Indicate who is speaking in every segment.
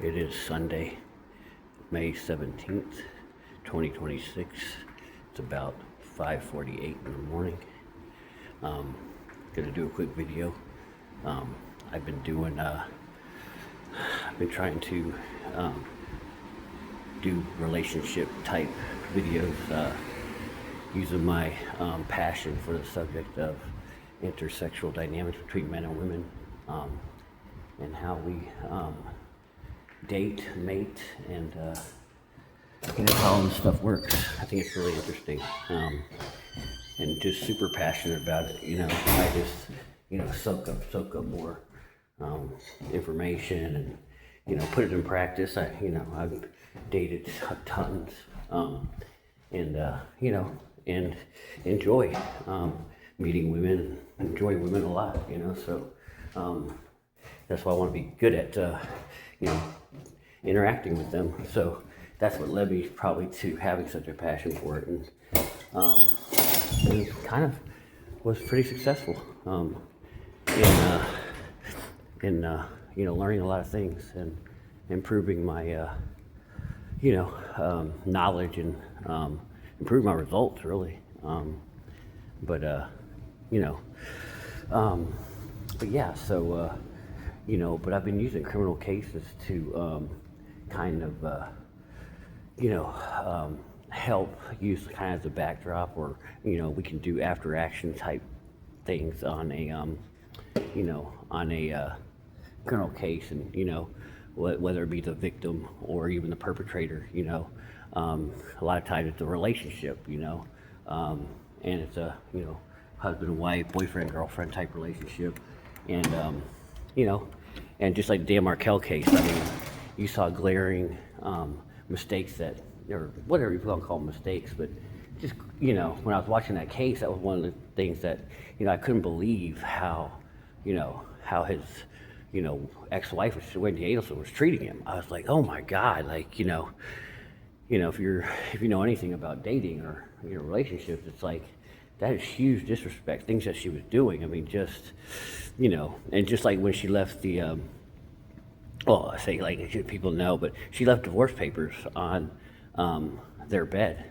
Speaker 1: It is Sunday, May 17th, 2026. It's about 5:48 in the morning. Gonna do a quick video. I've been doing, I've been trying to do relationship type videos using my passion for the subject of intersexual dynamics between men and women, and how we date, mate, and how all this stuff works. I think it's really interesting, and just super passionate about it. I just soak up more information and put it in practice. I've dated tons, and and enjoy meeting women, enjoy women a lot. So that's why I want to be good at interacting with them. So that's what led me probably to having such a passion for it, and it kind of was pretty successful in learning a lot of things and improving my knowledge and improve my results really. But yeah, so but I've been using criminal cases to kind of help use kind of as a backdrop, or we can do after action type things on a criminal case, and whether it be the victim or even the perpetrator. A lot of times it's a relationship, and it's a husband and wife, boyfriend girlfriend type relationship, and and just like the Dan Markel case, I mean, you saw glaring mistakes that, or whatever you want to call them, mistakes, but just when I was watching that case, that was one of the things that I couldn't believe how how his ex-wife, Wendy Adelson, was treating him. I was like, oh my God, like if you know anything about dating or relationships, it's like that is huge disrespect. Things that she was doing. I mean, just and just like when she left the well, I say like people know, but she left divorce papers on their bed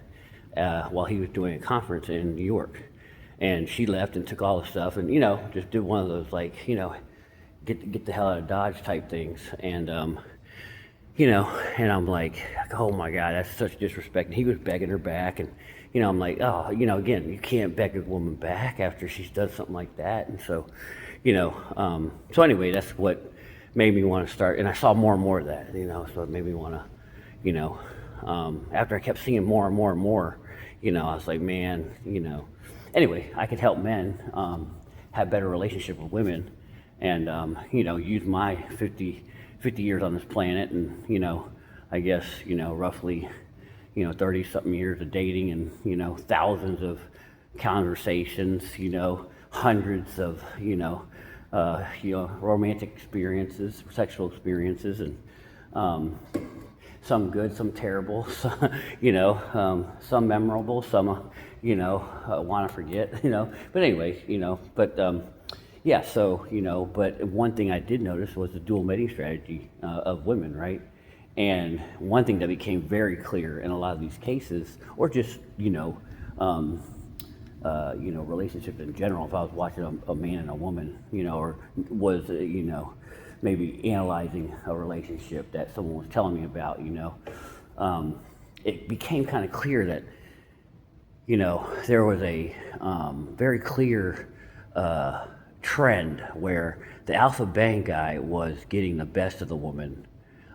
Speaker 1: while he was doing a conference in New York, and she left and took all the stuff, and just did one of those like get the hell out of Dodge type things, and and I'm like, oh my God, that's such disrespect. And he was begging her back, and I'm like, oh, again, you can't beg a woman back after she's done something like that. And so, so anyway, that's what made me want to start. And I saw more and more of that, so it made me want to, after I kept seeing more and more and more, I was like, man, anyway, I could help men have better relationship with women, and use my 50 years on this planet, and I guess roughly 30 something years of dating, and thousands of conversations, hundreds of romantic experiences, sexual experiences, and some good, some terrible, some memorable, some want to forget, but anyways, yeah, so, but one thing I did notice was the dual mating strategy of women, right? And one thing that became very clear in a lot of these cases, or just, relationships in general, if I was watching a man and a woman, or was, maybe analyzing a relationship that someone was telling me about, it became kind of clear that, there was a very clear trend where the alpha bang guy was getting the best of the woman,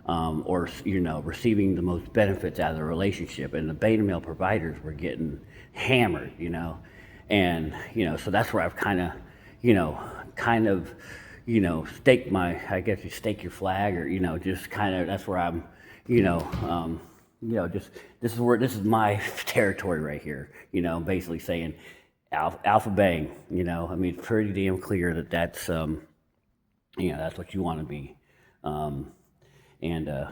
Speaker 1: or receiving the most benefits out of the relationship, and the beta male providers were getting hammered, and so that's where I've kind of stake my, I guess you stake your flag, or just kind of, that's where I'm just this is my territory right here, basically saying alpha bang, I mean, it's pretty damn clear that that's that's what you want to be, and so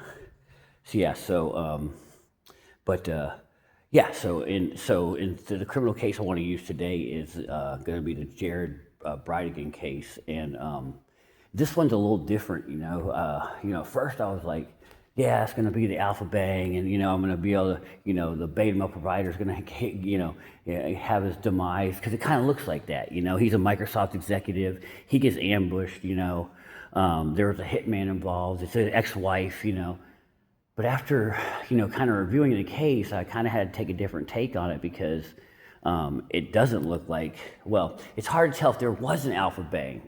Speaker 1: yeah, so but yeah, so in the criminal case I want to use today is going to be the Jared Brideagen case, and This one's a little different, First I was like, yeah, it's going to be the alpha bang, and I'm going to be able to, the beta male provider is going to, have his demise, because it kind of looks like that. He's a Microsoft executive. He gets ambushed. There was a hitman involved. It's an ex-wife. But after, kind of reviewing the case, I kind of had to take a different take on it, because it doesn't look like, well, it's hard to tell if there was an alpha bang,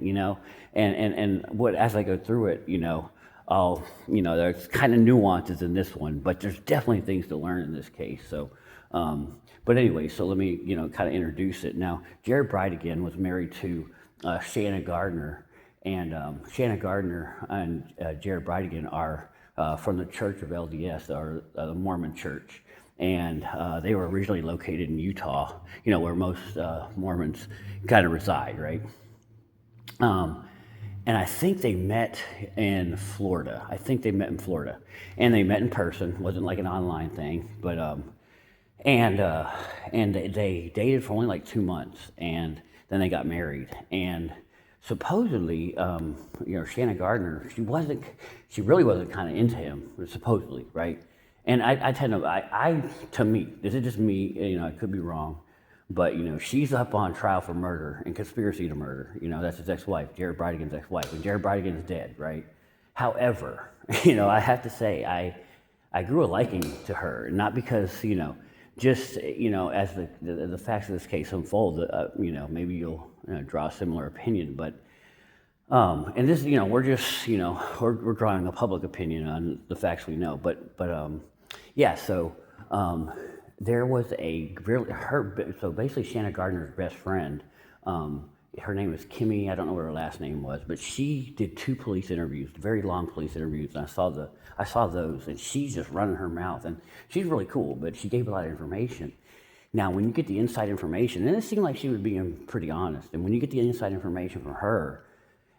Speaker 1: and what, as I go through it, there's kind of nuances in this one, but there's definitely things to learn in this case. So, but anyway, so let me, kind of introduce it. Now, Jared Brideagen was married to Shanna Gardner, and Shanna Gardner and Jared Brideagen are from the Church of LDS, or the Mormon Church. And they were originally located in Utah, where most Mormons kind of reside, right? And I think they met in Florida. And they met in person. It wasn't like an online thing, but and they dated for only like 2 months, and then they got married. And supposedly, Shanna Gardner, she really wasn't kind of into him, supposedly, right? And I tend to, to me, this is just me, I could be wrong, but, she's up on trial for murder and conspiracy to murder. That's his ex-wife, Jared Brideagen's ex-wife, and Jared Brideagen is dead, right? However, I have to say, I grew a liking to her, not because, just, as the facts of this case unfold, maybe you'll draw a similar opinion, but and this, we're just, we're drawing a public opinion on the facts we know. But yeah. So there was so basically Shanna Gardner's best friend. Her name was Kimmy. I don't know what her last name was, but she did 2 police interviews, very long police interviews. And I saw those, and she's just running her mouth, and she's really cool. But she gave a lot of information. Now, when you get the inside information, and it seemed like she was being pretty honest. And when you get the inside information from her,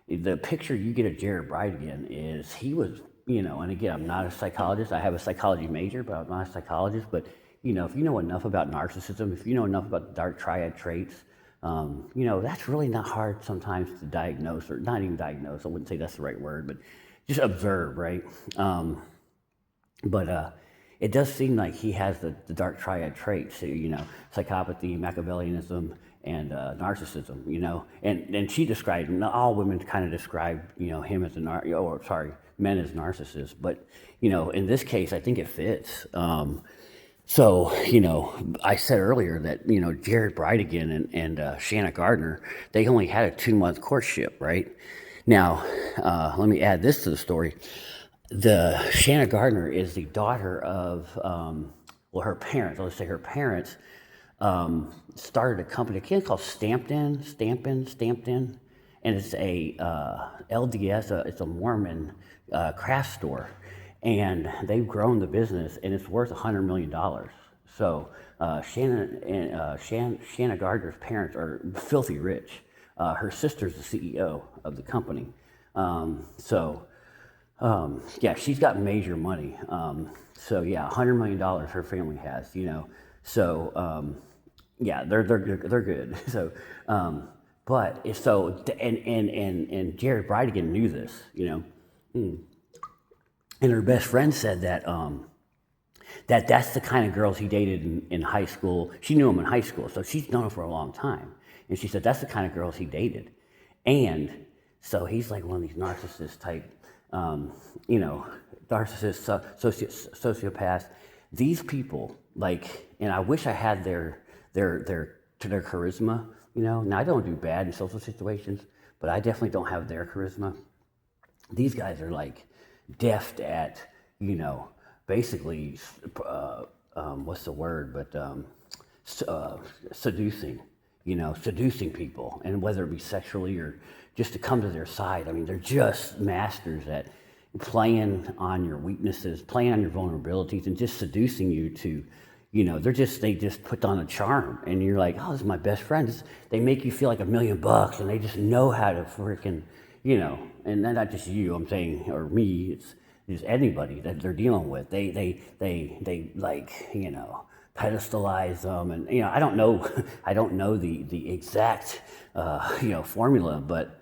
Speaker 1: the picture you get of Jared Brideagen is he was, and again, I'm not a psychologist. I have a psychology major, but I'm not a psychologist. But, if you know enough about narcissism, if you know enough about the dark triad traits, that's really not hard sometimes to diagnose, or not even diagnose. I wouldn't say that's the right word, but just observe, right? But it does seem like he has the dark triad traits, psychopathy, Machiavellianism, and narcissism, and she described him. Not all women kind of describe, him as men as narcissists, but, in this case, I think it fits. So, I said earlier that, Jared Brideagen and Shanna Gardner, they only had a 2-month courtship, right? Now, let me add this to the story. The Shanna Gardner is the daughter of, her parents, let's say her parents, started a company, called Stampin', and it's a LDS, it's a Mormon craft store, and they've grown the business, and it's worth $100 million. So Shanna Gardner's parents are filthy rich. Her sister's the CEO of the company. Yeah, she's got major money. So yeah, $100 million her family has, So yeah, they're good. So, but so and Jared Brideagen knew this, and her best friend said that that's the kind of girls he dated in high school. She knew him in high school, so she's known him for a long time, and she said that's the kind of girls he dated, and so he's like one of these narcissist type, sociopaths. These people, and I wish I had their charisma, Now, I don't do bad in social situations, but I definitely don't have their charisma. These guys are deft at, basically, what's the word? But seducing, seducing people, and whether it be sexually or just to come to their side. I mean, they're just masters at playing on your weaknesses, playing on your vulnerabilities, and just seducing you to, they just put on a charm, and you're like, oh, this is my best friend. They make you feel like $1 million, and they just know how to freaking, and not just you, I'm saying, or me, it's anybody that they're dealing with. They pedestalize them, and I don't know the exact formula, but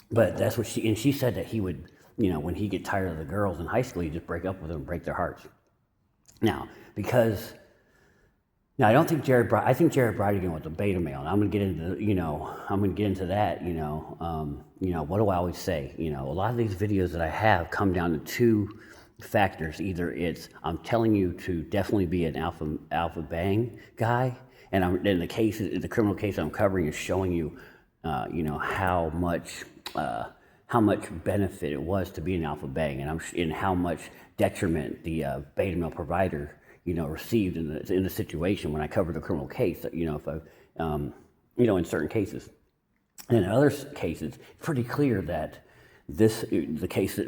Speaker 1: But that's what she said that he would, when he get tired of the girls in high school, he'd just break up with them and break their hearts. Now, I don't think I think Jared Brideagen was a beta male. And I'm going to get into that, what do I always say? A lot of these videos that I have come down to two factors. Either it's, I'm telling you to definitely be an alpha bang guy. And in the criminal case I'm covering is showing you, how much benefit it was to be an alpha bang, and how much detriment the beta male provider, received in the situation when I covered the criminal case. If I, in certain cases, and in other cases, it's pretty clear that the case that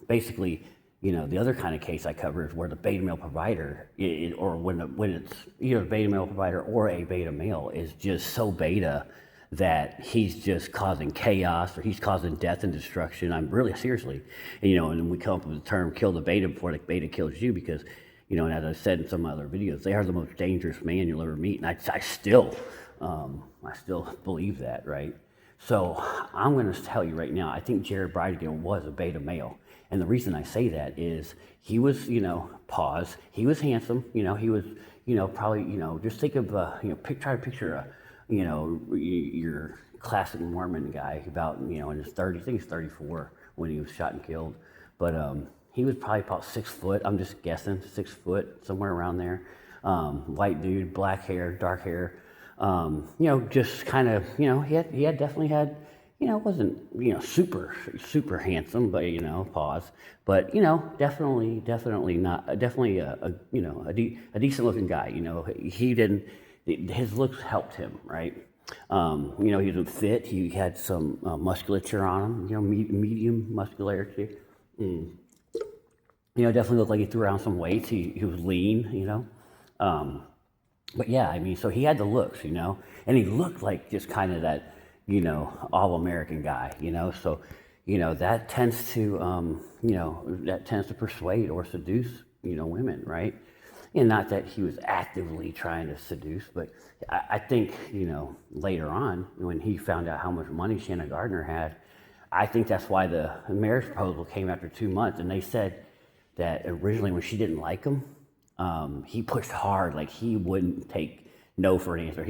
Speaker 1: basically. The other kind of case I cover is where the beta male provider, or when it's either a beta male provider or a beta male, is just so beta that he's just causing chaos, or he's causing death and destruction. I'm really seriously, and we come up with the term "kill the beta before the beta kills you," because, and as I said in some other videos, they are the most dangerous man you'll ever meet, and I still believe that, right? So I'm going to tell you right now, I think Jared Brideagen was a beta male. And the reason I say that is he was, he was handsome, he was, probably, just think of, try to picture your classic Mormon guy about, in his 30s, I think he's 34 when he was shot and killed. But he was probably about 6 foot, I'm just guessing, 6 foot, somewhere around there. White dude, black hair, dark hair, just kind of, he had definitely had, wasn't, super handsome, but, but, definitely not, definitely a decent looking guy. His looks helped him, right? He was fit, he had some musculature on him, medium muscularity. Definitely looked like he threw around some weights, he was lean, but yeah, so he had the looks, and he looked like just kind of that, all-American guy, so, that tends to persuade or seduce, women, right? And not that he was actively trying to seduce, but I think, later on, when he found out how much money Shanna Gardner had, I think that's why the marriage proposal came after 2 months, and they said that originally when she didn't like him, he pushed hard, like he wouldn't take no for an answer.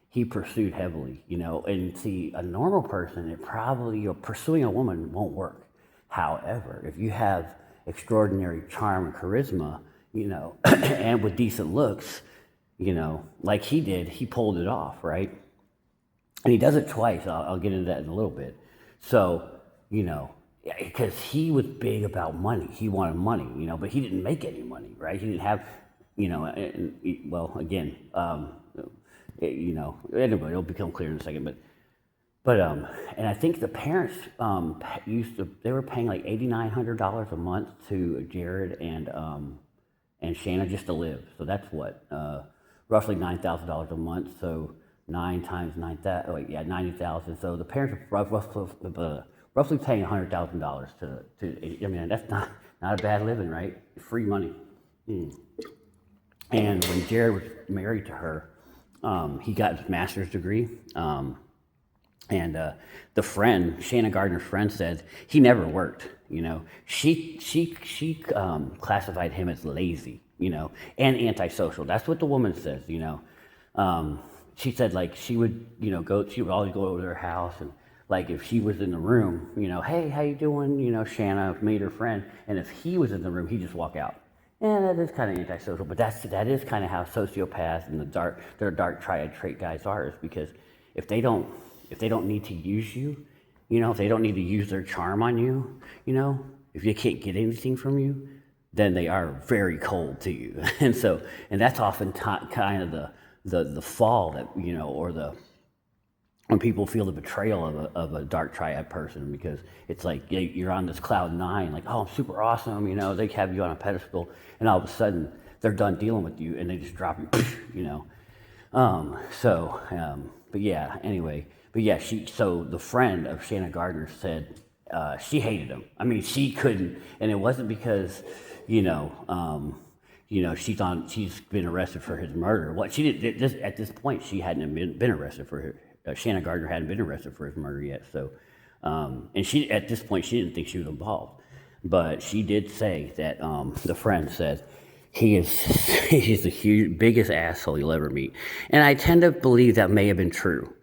Speaker 1: He pursued heavily, and see, a normal person, it probably, pursuing a woman won't work. However, if you have extraordinary charm and charisma, and with decent looks, like he did, he pulled it off, right? And he does it twice. I'll get into that in a little bit. So, because he was big about money. He wanted money, but he didn't make any money, right? He didn't have, anyway, it'll become clear in a second, but and I think the parents they were paying like $8,900 a month to Jared and Shanna just to live. So that's what, roughly $9,000 a month. So 9 times 9,000, 90,000. So the parents are roughly paying $100,000 to. That's not a bad living, right? Free money. And when Jared was married to her, he got his master's degree. And the friend, Shanna Gardner's friend, said he never worked. She classified him as lazy, and antisocial. That's what the woman says. She said like she would, she would always go over to her house, and like if she was in the room, hey, how you doing? Shanna made her friend, and if he was in the room, he'd just walk out. And that is kind of antisocial, but that is kind of how sociopaths and their dark triad trait guys are, is because if they don't need to use you, if they don't need to use their charm on you, if they can't get anything from you, then they are very cold to you. And that's often kind of the fall that, or when people feel the betrayal of a dark triad person, because it's like you're on this cloud 9, like, oh, I'm super awesome, they have you on a pedestal, and all of a sudden they're done dealing with you and they just drop you, but yeah, anyway. But yeah, so the friend of Shanna Gardner said she hated him. She couldn't, and it wasn't because, she's been arrested for his murder. What she did at this point, she hadn't been arrested for her. Shanna Gardner hadn't been arrested for his murder yet. So, and she at this point she didn't think she was involved, but she did say that the friend said he's the biggest asshole you'll ever meet, and I tend to believe that may have been true.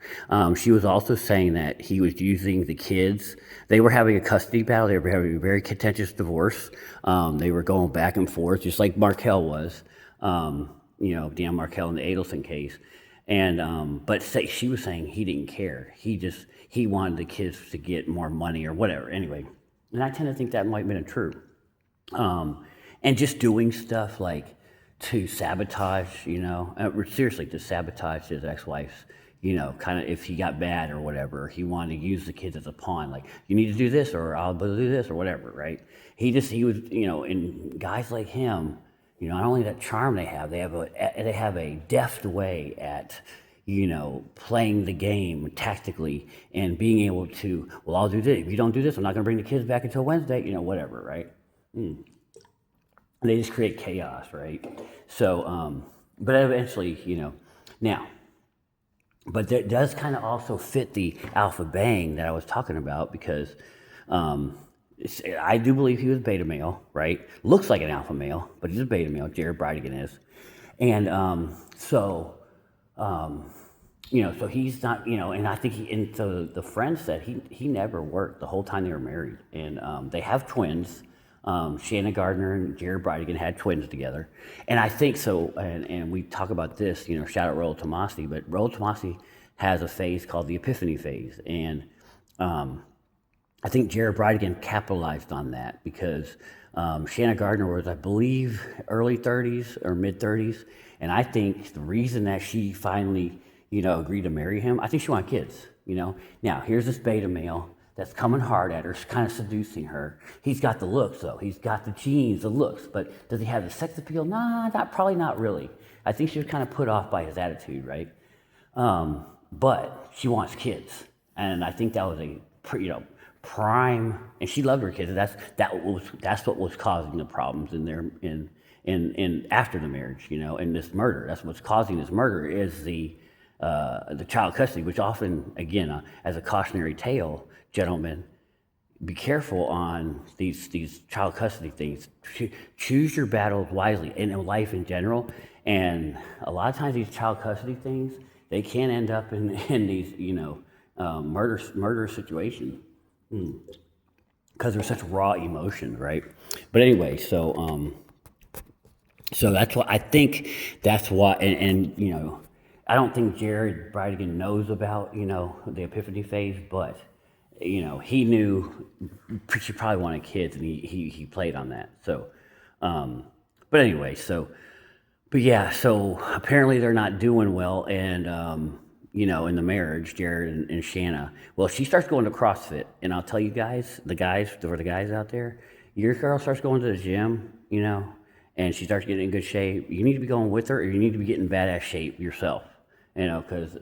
Speaker 1: She was also saying that he was using the kids. They were having a custody battle. They were having a very contentious divorce. They were going back and forth, just like Markel was. Dan Markel in the Adelson case. And but she was saying he didn't care. He wanted the kids to get more money or whatever. Anyway, and I tend to think that might have been true. And just doing stuff like to sabotage, seriously, to sabotage his ex-wife's, kind of if he got bad or whatever, he wanted to use the kids as a pawn. Like, you need to do this or I'll do this or whatever, right? He was, and guys like him, not only that charm they have a deft way at, playing the game tactically and being able to, well, I'll do this. If you don't do this, I'm not going to bring the kids back until Wednesday, whatever, right? They just create chaos, right? So, but eventually, now, but that does kind of also fit the alpha bang that I was talking about because I do believe he was beta male, right? Looks like an alpha male, but he's a beta male. Jared Brideagen is. And so he's not, and I think and so the friend said he never worked the whole time they were married. And they have twins. Shanna Gardner and Jared Brideagen had twins together. And I think so, and we talk about this, shout out Rollo Tomasi, but Rollo Tomasi has a phase called the epiphany phase. And I think Jared Brideagen capitalized on that because Shanna Gardner was, I believe, early 30s or mid 30s. And I think the reason that she finally, agreed to marry him, I think she wanted kids, Now, here's this beta male that's coming hard at her, kind of seducing her. He's got the looks, though. He's got the genes, the looks. But does he have the sex appeal? Nah, probably not really. I think she was kind of put off by his attitude, right? But she wants kids. And I think that was a, prime, and she loved her kids. That's what was causing the problems in after the marriage, and this murder. That's what's causing this murder is the child custody, which often, again, as a cautionary tale, gentlemen, be careful on these child custody things. Choose your battles wisely in life in general. And a lot of times these child custody things, they can end up in these, murder situations. Because they're such raw emotions, right? But anyway, so that's why I think that's why, and I don't think Jared Brideagen knows about, the epiphany phase, but he knew she probably wanted kids, and he played on that. So, but anyway, so apparently they're not doing well, and in the marriage, Jared and Shanna. Well, she starts going to CrossFit, and I'll tell you guys, the guys out there, your girl starts going to the gym, and she starts getting in good shape. You need to be going with her, or you need to be getting badass shape yourself. Because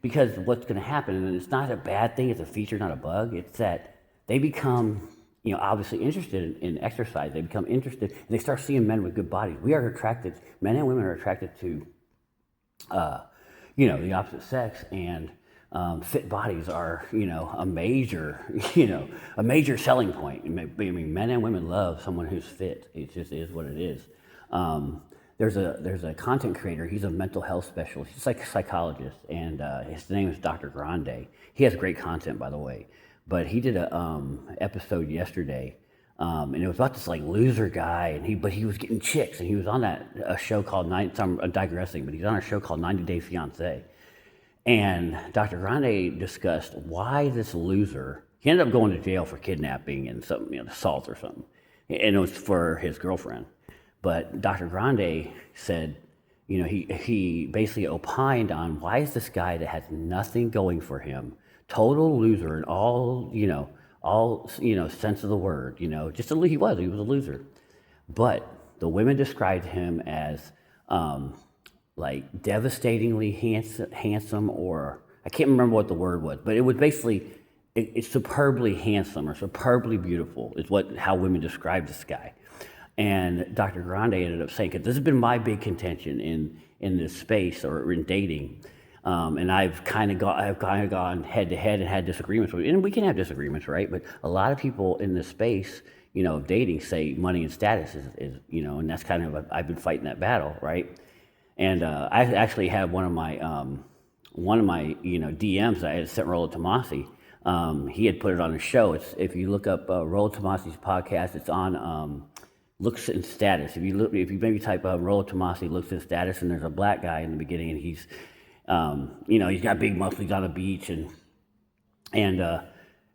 Speaker 1: because what's going to happen, and it's not a bad thing, it's a feature, not a bug, it's that they become, obviously interested in exercise. They become interested, and they start seeing men with good bodies. Men and women are attracted to, the opposite sex, and fit bodies are, a major selling point. I mean, men and women love someone who's fit. It just is what it is. There's a content creator. He's a mental health specialist. He's like a psychologist, and his name is Dr. Grande. He has great content, by the way. But he did a episode yesterday, and it was about this like loser guy, but he was getting chicks, and he was on a show called I'm digressing, but he's on a show called 90 Day Fiancé. And Dr. Grande discussed why this loser, he ended up going to jail for kidnapping and something, assault or something, and it was for his girlfriend. But Dr. Grande said, he basically opined on why is this guy that has nothing going for him, total loser in all sense of the word, he was a loser. But the women described him as like devastatingly handsome, or I can't remember what the word was, but it was basically it's superbly handsome or superbly beautiful is how women describe this guy. And Dr. Grande ended up saying, because this has been my big contention in this space or in dating, and I've kind of gone head to head and had disagreements with, and we can have disagreements, right? But a lot of people in this space, of dating say money and status is and that's kind of I've been fighting that battle, right? And I actually had one of my DMs that I had sent Rollo Tomasi. He had put it on a show. It's, if you look up Rollo Tomasi's podcast, it's on looks and status. If you maybe type Rollo Tomasi looks and status, and there's a black guy in the beginning, and he's he's got big muscles, he's on a beach, and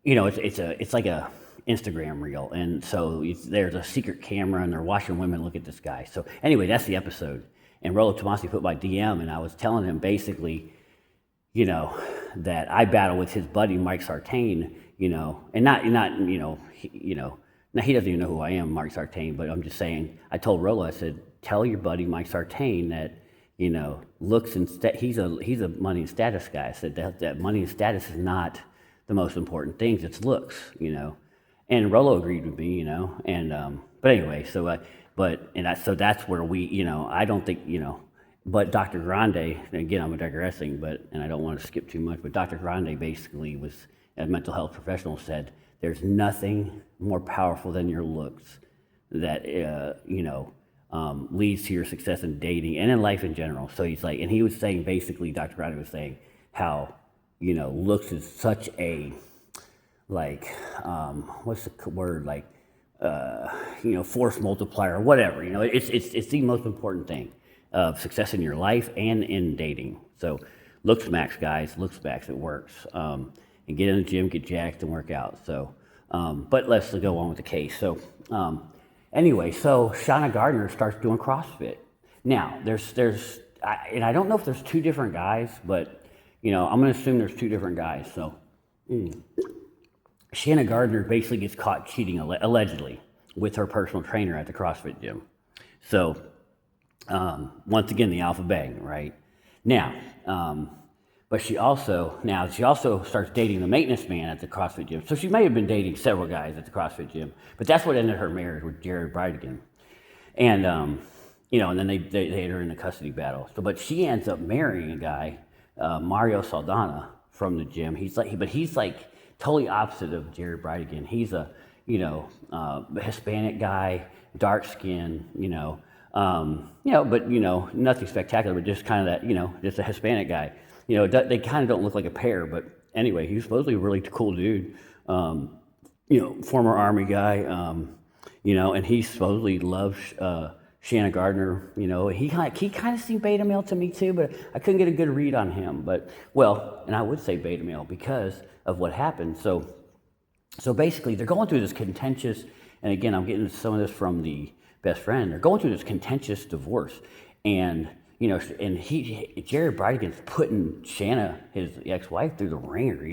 Speaker 1: it's like a Instagram reel, and so there's a secret camera, and they're watching women look at this guy. So anyway, that's the episode. And Rollo Tomasi put my DM, and I was telling him basically, that I battle with his buddy Mike Sartain, and not now he doesn't even know who I am, Mike Sartain, but I'm just saying, I told Rollo, I said, tell your buddy Mike Sartain that, looks and he's a money and status guy. I said that money and status is not the most important things, it's looks, And Rollo agreed with me, and but anyway, so so that's where we, I don't think, but Dr. Grande, and again, I'm digressing, and I don't want to skip too much, but Dr. Grande basically was a mental health professional, said there's nothing more powerful than your looks that leads to your success in dating and in life in general. So he's like, and he was saying basically, Dr. Grande was saying how looks is such a what's the word, force multiplier or whatever. It's the most important thing of success in your life and in dating. So looks max, guys, looks max, it works. And get in the gym, get jacked, and work out. So, but let's go on with the case. So, anyway, so Shauna Gardner starts doing CrossFit. Now, and I don't know if there's two different guys, but I'm going to assume there's two different guys. So, Shauna Gardner basically gets caught cheating allegedly with her personal trainer at the CrossFit gym. So, once again, the alpha bang, right? Now, but she also starts dating the maintenance man at the CrossFit gym. So she may have been dating several guys at the CrossFit gym, but that's what ended her marriage with Jared Brideagen. And, and then they had her in a custody battle. So, but she ends up marrying a guy, Mario Saldana, from the gym. He's like totally opposite of Jared Brideagen. He's a, Hispanic guy, dark skin, but, nothing spectacular, but just kind of that, just a Hispanic guy. They kind of don't look like a pair, but anyway, he's supposedly a really cool dude, former Army guy, and he supposedly loves Shauna Gardner, he kind of seemed beta male to me too, but I couldn't get a good read on him, and I would say beta male because of what happened. So basically they're going through this contentious, and again, I'm getting some of this from the best friend, they're going through this contentious divorce, and Jared Brideagen's putting Shauna, his ex-wife, through the ringer.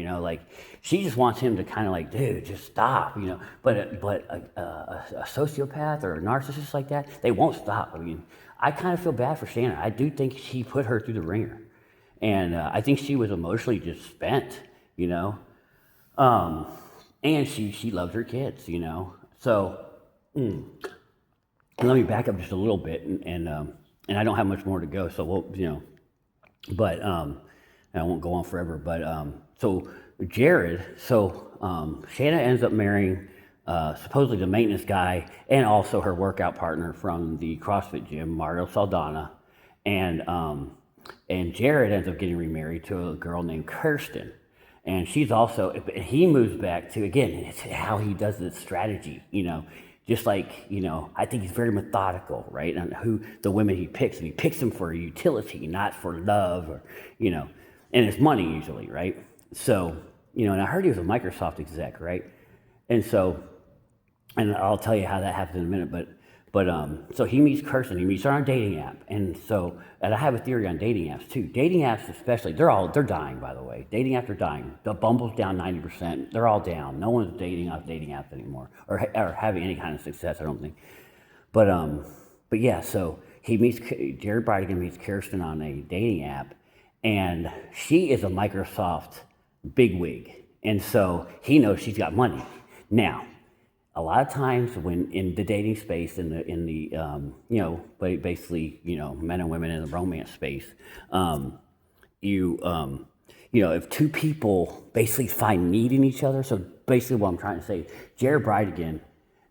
Speaker 1: She just wants him to kind of dude, just stop. But a sociopath or a narcissist like that, they won't stop. I kind of feel bad for Shauna. I do think he put her through the ringer, and I think she was emotionally just spent. And she loves her kids. So let me back up just a little bit and I don't have much more to go, so we'll, but I won't go on forever. But so Shauna ends up marrying supposedly the maintenance guy and also her workout partner from the CrossFit gym, Mario Saldana, and Jared ends up getting remarried to a girl named Kirsten, and he moves back to, again, it's how he does this strategy, just like, I think he's very methodical, right? And who the women he picks, and he picks them for utility, not for love, or, and it's money usually, right? So, and I heard he was a Microsoft exec, right? And so, and I'll tell you how that happens in a minute, but so he meets Kirsten, he meets her on a dating app. And I have a theory on dating apps too. Dating apps especially, they're dying, by the way. Dating apps are dying. The Bumble's down 90%. They're all down. No one's dating off dating apps anymore, or having any kind of success, I don't think. But yeah, so Jared Brideagen meets Kirsten on a dating app, and she is a Microsoft bigwig. And so he knows she's got money. Now, a lot of times when in the dating space, basically, men and women in the romance space, you, if two people basically find need in each other. So basically, what I'm trying to say, Jared Brideagen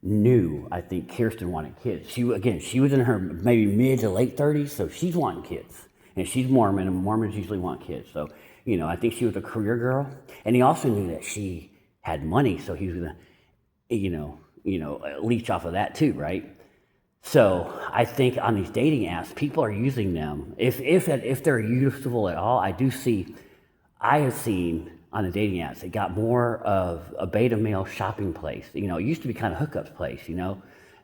Speaker 1: knew, I think, Kirsten wanted kids. She was in her maybe mid to late 30s, so she's wanting kids, and she's Mormon, and Mormons usually want kids. So, I think she was a career girl, and he also knew that she had money, so he was gonna, leech off of that too, right? So I think on these dating apps, people are using them. If they're useful at all, I have seen on the dating apps, it got more of a beta male shopping place. It used to be kind of hookups place,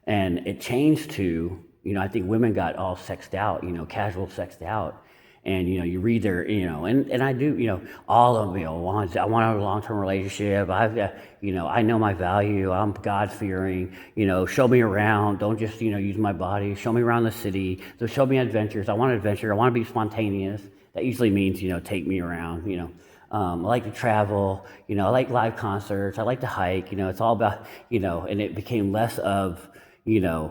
Speaker 1: and it changed to, I think women got all sexed out, casual sexed out. And, you read their, and I do, all of them, I want a long-term relationship. I know my value. I'm God-fearing, show me around. Don't just, use my body. Show me around the city. So show me adventures. I want adventure. I want to be spontaneous. That usually means, take me around, I like to travel, I like live concerts. I like to hike, it's all about, and it became less of, about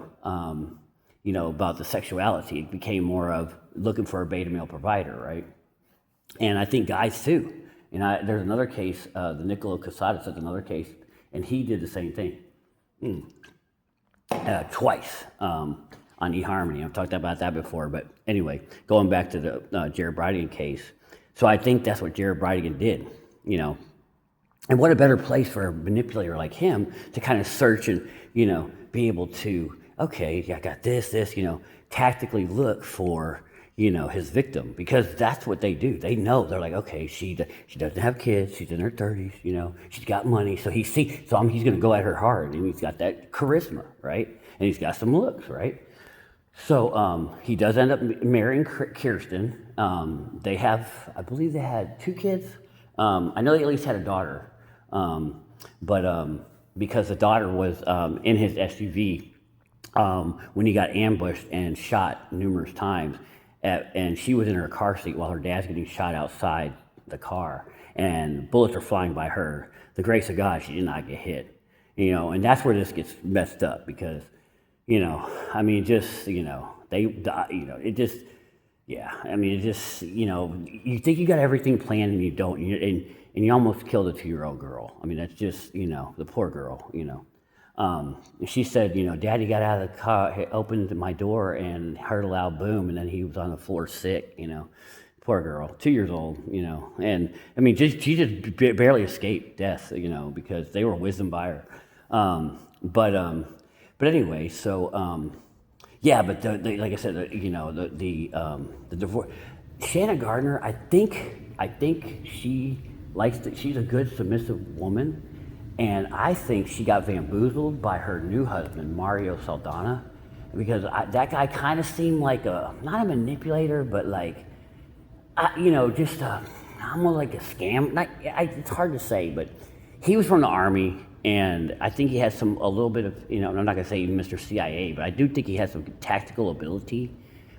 Speaker 1: the sexuality. It became more of looking for a beta male provider, right? And I think guys too. There's another case, the Niccolo Casadas is another case, and he did the same thing twice on eHarmony. I've talked about that before, but anyway, going back to the Jared Brideagen case. So I think that's what Jared Brideagen did, And what a better place for a manipulator like him to kind of search and, be able to, okay, I got this, tactically look for, his victim, because that's what they do. They know, they're like, okay, she doesn't have kids, she's in her 30s, she's got money, so he's going to go at her hard, and he's got that charisma, right? And he's got some looks, right? So he does end up marrying Kirsten. I believe they had 2 kids. I know they at least had a daughter, but because the daughter was in his SUV when he got ambushed and shot numerous times, and she was in her car seat while her dad's getting shot outside the car, and bullets are flying by her. The grace of God, she did not get hit, and that's where this gets messed up, because, they, it just, yeah, it just, you think you got everything planned and you don't, and you almost killed a 2-year-old girl. That's just, the poor girl, She said, Daddy got out of the car, opened my door and heard a loud boom, and then he was on the floor sick, Poor girl, 2 years old, and she just barely escaped death, because they were whizzing by her. But anyway, so, yeah, but like I said, the divorce. Shanna Gardner, I think she's a good submissive woman, and I think she got bamboozled by her new husband, Mario Saldana, because that guy kind of seemed like not a manipulator, but like, just almost like a scam. It's hard to say, but he was from the Army, and I think he has a little bit of, I'm not going to say Mr. CIA, but I do think he has some tactical ability,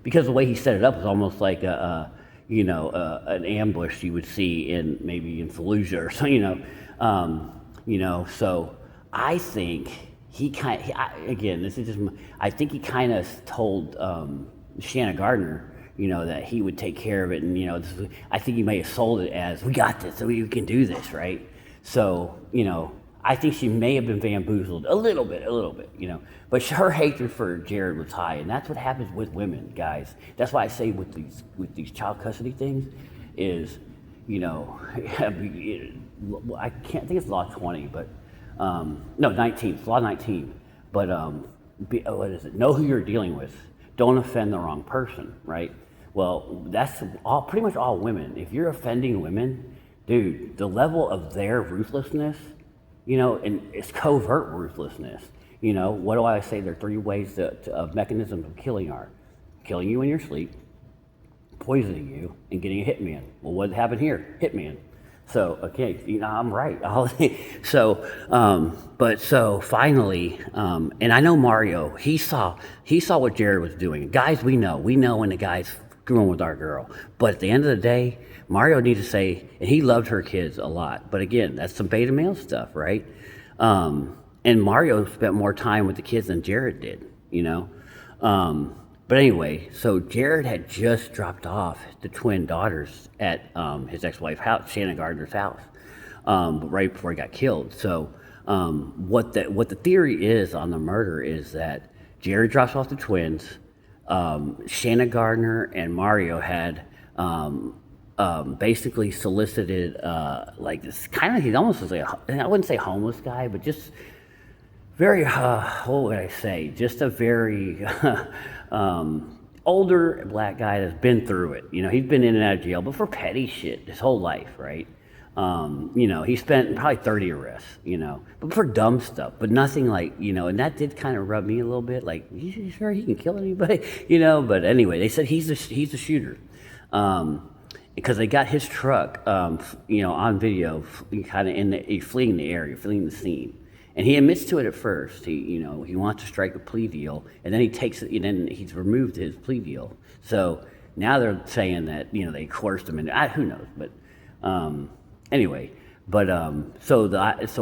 Speaker 1: because the way he set it up was almost like an ambush you would see maybe in Fallujah or something, so I think he I think he kind of told Shanna Gardner, that he would take care of it, and I think he may have sold it as, we got this, so we can do this, right? So, I think she may have been bamboozled a little bit, but her hatred for Jared was high, and that's what happens with women, guys. That's why I say with these child custody things is, I can't think it's law 20, but no, 19. It's law 19. But what is it? Know who you're dealing with. Don't offend the wrong person, right? Well, that's pretty much all women. If you're offending women, dude, the level of their ruthlessness, and it's covert ruthlessness. What do I say? There are 3 ways of mechanisms of killing are: killing you in your sleep, poisoning you, and getting a hitman. Well, what happened here? Hitman. So, okay, I'm right. So finally, and I know Mario, he saw what Jared was doing. Guys, we know when the guy's screwing with our girl. But at the end of the day, Mario needs to say, and he loved her kids a lot. But again, that's some beta male stuff, right? and Mario spent more time with the kids than Jared did, you know. But anyway, so Jared had just dropped off the twin daughters at his ex-wife's house, Shanna Gardner's house, right before he got killed. So what the theory is on the murder is that Jared drops off the twins. Shanna Gardner and Mario had basically solicited like this kind of, he almost was like, I wouldn't say homeless guy, but just very, what would I say? Just a very older black guy that's been through it. You know, he's been in and out of jail, but for petty shit his whole life, right? You know, he spent probably 30 arrests, you know, but for dumb stuff, but nothing like, you know, and that did kind of rub me a little bit, like, you sure he can kill anybody? You know, but anyway, they said he's the shooter. Because they got his truck, you know, on video, kind of fleeing the area, fleeing the scene. And he admits to it at first. He wants to strike a plea deal, and then he takes it, and then he's removed his plea deal. So now they're saying that, you know, they coerced him, and who knows? But anyway, but so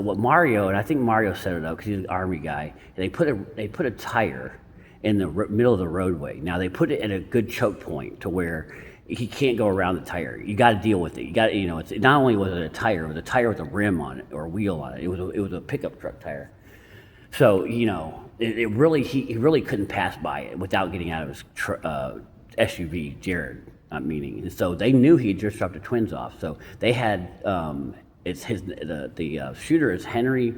Speaker 1: what Mario, and I think Mario set it up because he's an army guy. They put a tire in the middle of the roadway. Now they put it at a good choke point to where he can't go around the tire. You got to deal with it. You got, you know, it's not only was it a tire, it was a tire with a rim on it or a wheel on it. It was a pickup truck tire. So, you know, he really couldn't pass by it without getting out of his SUV, Jared, meaning. And so they knew he had just dropped the twins off. So they had the shooter is Henry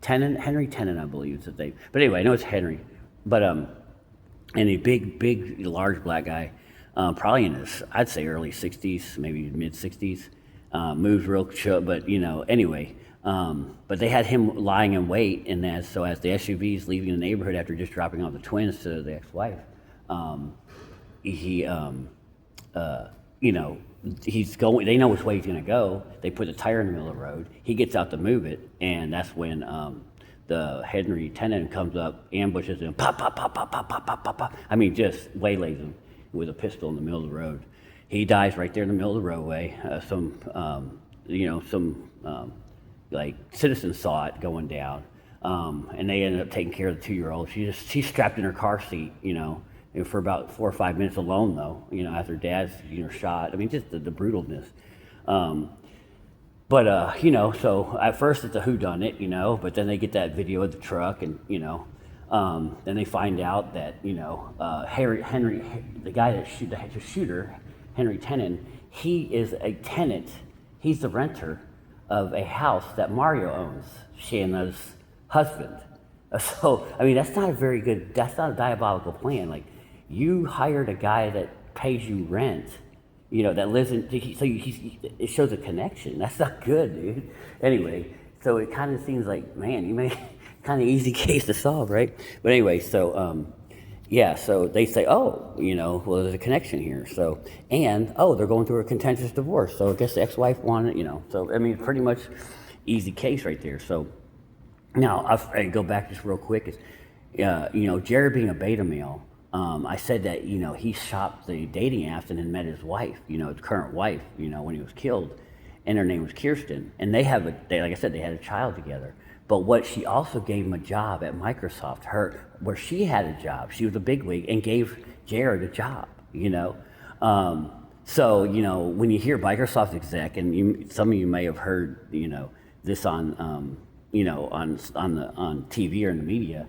Speaker 1: Tennant, I believe is his name. But anyway, I know it's Henry. But and a big, large black guy, probably in his, I'd say early 60s, maybe mid 60s, moves real short, but you know, anyway. But they had him lying in wait, and as the SUV is leaving the neighborhood after just dropping off the twins to the ex-wife, he, you know, he's going. They know which way he's going to go. They put the tire in the middle of the road. He gets out to move it, and that's when the Henry Tennant comes up, ambushes him, pop, pop, pop, pop, pop, pop, pop, pop, pop. I mean, just waylays him with a pistol in the middle of the road. He dies right there in the middle of the roadway. Like citizens saw it going down, and they ended up taking care of the 2-year-old. She's strapped in her car seat, you know, and for about 4 or 5 minutes alone, though, you know, after dad's, you know, shot. I mean, just the brutalness. But you know, so at first it's a whodunit, you know, but then they get that video of the truck, and you know, then they find out that, you know, Henry, the guy that the shooter, Henry Tennant, he is a tenant. He's the renter of a house that Mario owns, Shanna's husband. So I mean, that's not a diabolical plan. Like, you hired a guy that pays you rent, you know, that lives in, so it shows a connection. That's not good, dude. Anyway, so it kind of seems like, man, you made kind of easy case to solve, right? But anyway, so yeah, so they say, oh, you know, well, there's a connection here. So, and they're going through a contentious divorce. So I guess the ex-wife wanted, you know. So I mean, pretty much easy case right there. So now I go back just real quick. You know, Jared being a beta male. I said that, you know, he shopped the dating apps and then met his wife, you know, his current wife, you know, when he was killed, and her name was Kirsten. And like I said, they had a child together. But what she also gave him a job at Microsoft, where she had a job. She was a bigwig and gave Jared a job, you know. So, you know, when you hear Microsoft exec, and some of you may have heard, you know, this on, you know, on TV or in the media.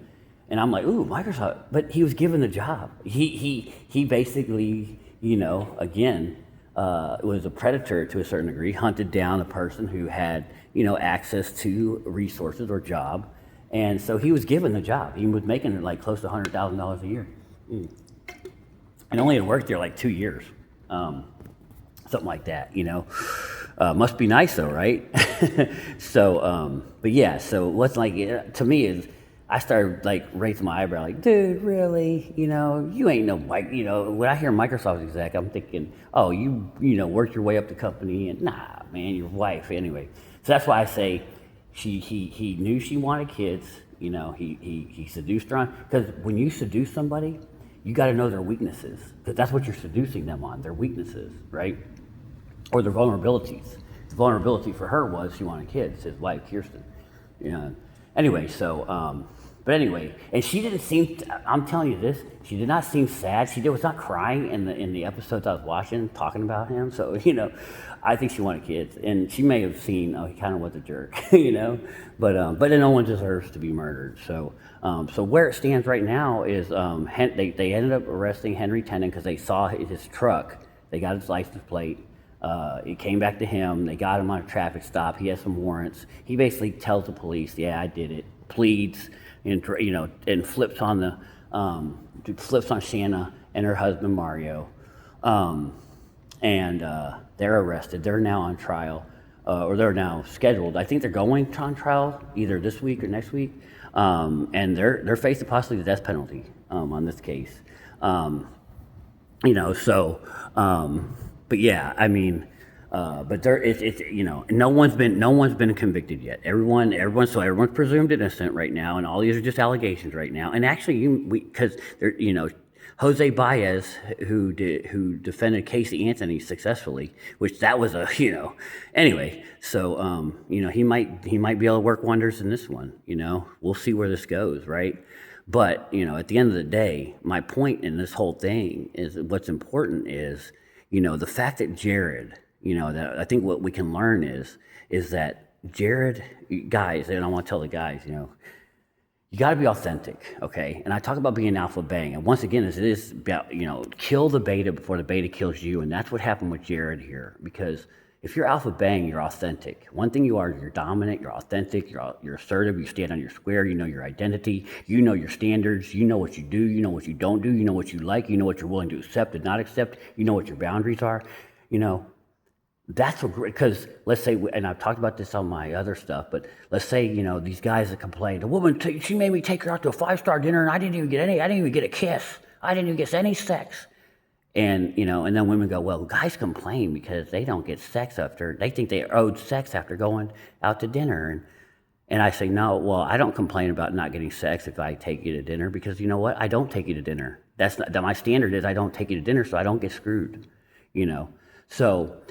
Speaker 1: And I'm like, ooh, Microsoft. But he was given the job. He basically, you know, again, was a predator to a certain degree, hunted down a person who had, you know, access to resources or job. And so he was given the job. He was making like close to $100,000 a year. And only had worked there like 2 years. Something like that, you know. Must be nice though, right? So, but yeah, so what's like, to me is, I started like raising my eyebrow, like, dude, really? You know, you ain't no, like, you know, when I hear Microsoft exec, I'm thinking, oh, you know, worked your way up the company, and nah, man, your wife, anyway. So that's why I say he knew she wanted kids, you know, he seduced her on, because when you seduce somebody, you got to know their weaknesses, because that's what you're seducing them on, their weaknesses, right? Or their vulnerabilities. the vulnerability for her was she wanted kids, his wife, Kirsten. You know, anyway, so, but anyway, and she didn't seem, I'm telling you this, she did not seem sad. She was not crying in the episodes I was watching, talking about him. So, you know, I think she wanted kids. And she may have seen, oh, he kind of was a jerk, you know. But no one deserves to be murdered. So so where it stands right now is they ended up arresting Henry Tennant because they saw his truck. They got his license plate. It came back to him. They got him on a traffic stop. He has some warrants. He basically tells the police, yeah, I did it, pleads, and, you know, and flips on Shanna and her husband Mario, and they're arrested. They're now on trial, or they're now scheduled. I think they're going on trial either this week or next week, and they're facing possibly the death penalty on this case. You know, so, but yeah, I mean. But it's you know, no one's been convicted yet. Everyone's presumed innocent right now, and all these are just allegations right now. And actually, because you know, Jose Baez, who defended Casey Anthony successfully, which that was a, you know, anyway. So you know, he might be able to work wonders in this one. You know, we'll see where this goes, right? But you know, at the end of the day, my point in this whole thing is what's important is, you know, the fact that Jared. You know, that I think what we can learn is that Jared, guys, and I want to tell the guys, you know, you got to be authentic, okay? And I talk about being alpha bang, and once again, it is about, you know, kill the beta before the beta kills you, and that's what happened with Jared here. Because if you're alpha bang, you're authentic. One thing you are, you're dominant, you're authentic, you're assertive, you stand on your square, you know your identity, you know your standards, you know what you do, you know what you don't do, you know what you like, you know what you're willing to accept and not accept, you know what your boundaries are, you know. That's what great, because let's say, and I've talked about this on my other stuff, but let's say, you know, these guys that complain, the woman, she made me take her out to a 5-star dinner and I didn't even get a kiss. I didn't even get any sex. And, you know, and then women go, well, guys complain because they don't get sex they think they owed sex after going out to dinner. And I say, no, well, I don't complain about not getting sex if I take you to dinner because you know what? I don't take you to dinner. That's not, my standard is I don't take you to dinner so I don't get screwed, you know. So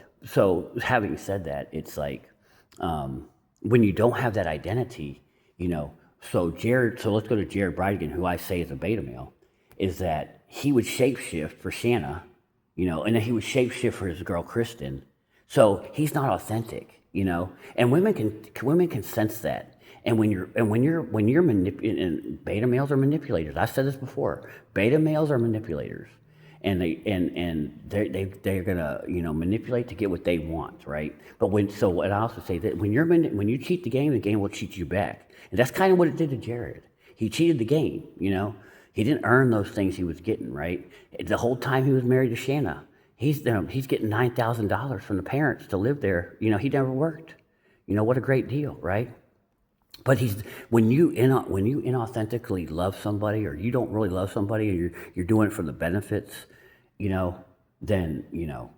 Speaker 1: having said that, it's like when you don't have that identity, you know, so let's go to Jared Brideagen, who I say is a beta male, is that he would shapeshift for Shanna, you know, and then he would shapeshift for his girl Kristen. So he's not authentic, you know, and women can sense that. And when you're manipulating, beta males are manipulators. I've said this before. Beta males are manipulators. And they're gonna, you know, manipulate to get what they want, right? But what I also say that when you cheat the game will cheat you back, and that's kind of what it did to Jared. He cheated the game, you know. He didn't earn those things he was getting, right? The whole time he was married to Shanna, he's getting $9,000 from the parents to live there. You know, he never worked. You know, what a great deal, right? But when you inauthentically love somebody, or you don't really love somebody, and you're doing it for the benefits, you know, then you know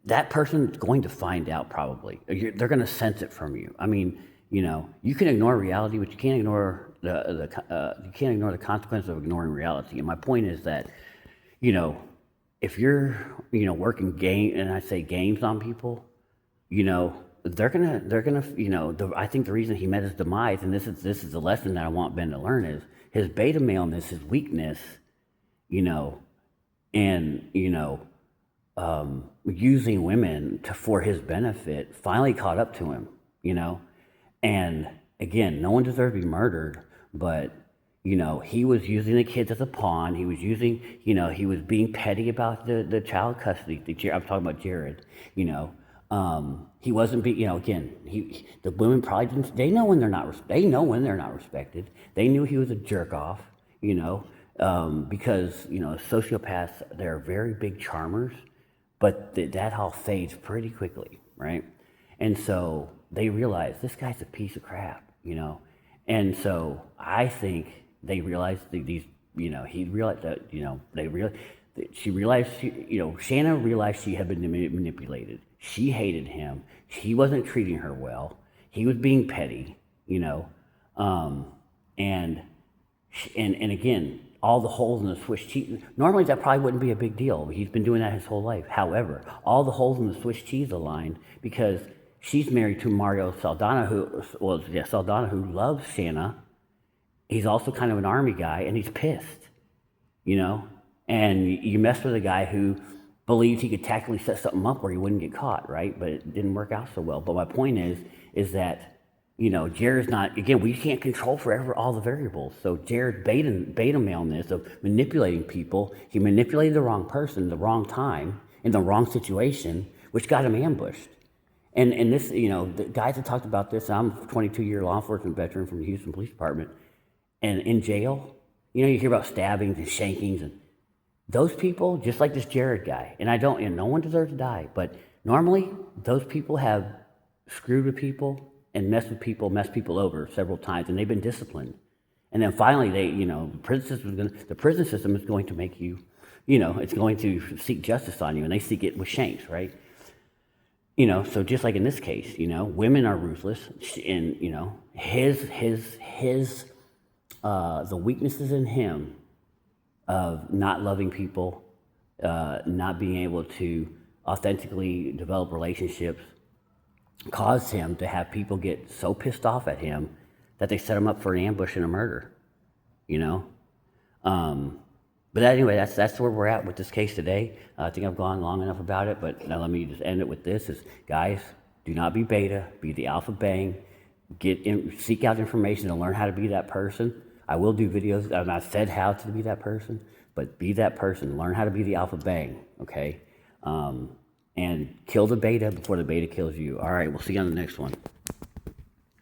Speaker 1: that person's going to find out probably. They're going to sense it from you. I mean, you know, you can ignore reality, but you can't ignore the consequences of ignoring reality. And my point is that, you know, if you're, you know, working and I say games on people, you know. They're gonna, you know. I think the reason he met his demise, and this is the lesson that I want Ben to learn, is his beta maleness, his weakness, you know, and you know, using women for his benefit finally caught up to him, you know. And again, no one deserves to be murdered, but you know, he was using the kids as a pawn. He was using, you know, he was being petty about the child custody. I'm talking about Jared, you know. He wasn't you know, again, the women probably didn't, they know when they're not respected. They knew he was a jerk off, you know, because, you know, sociopaths, they're very big charmers, but that all fades pretty quickly, right? And so they realized this guy's a piece of crap, you know? And so I think they realized you know, he realized that, you know, Shanna realized she had been manipulated. She hated him. He wasn't treating her well. He was being petty, you know. And again, all the holes in the Swiss cheese. Normally, that probably wouldn't be a big deal. He's been doing that his whole life. However, all the holes in the Swiss cheese aligned because she's married to Mario Saldana, Saldana, who loves Shanna. He's also kind of an army guy, and he's pissed, you know. And you mess with a guy who believed he could tactically set something up where he wouldn't get caught, right? But it didn't work out so well. But my point is that, you know, Jared's not, again, we can't control forever all the variables. So Jared beta male on this of manipulating people. He manipulated the wrong person, the wrong time, in the wrong situation, which got him ambushed. And this, you know, the guys that talked about this, I'm a 22-year law enforcement veteran from the Houston Police Department, and in jail, you know, you hear about stabbings and shankings, and those people, just like this Jared guy, and no one deserves to die, but normally those people have screwed with people and messed people over several times, and they've been disciplined. And then finally, the prison system is going to make you, you know, it's going to seek justice on you, and they seek it with shanks, right? You know, so just like in this case, you know, women are ruthless, and you know, the weaknesses in him of not loving people, not being able to authentically develop relationships, caused him to have people get so pissed off at him that they set him up for an ambush and a murder, you know? But anyway, that's where we're at with this case today. I think I've gone long enough about it, but now let me just end it with this: guys, do not be beta, be the alpha bang. Seek out information and learn how to be that person. I will do videos. I've not said how to be that person, but be that person. Learn how to be the alpha bang, okay? And kill the beta before the beta kills you. All right, we'll see you on the next one.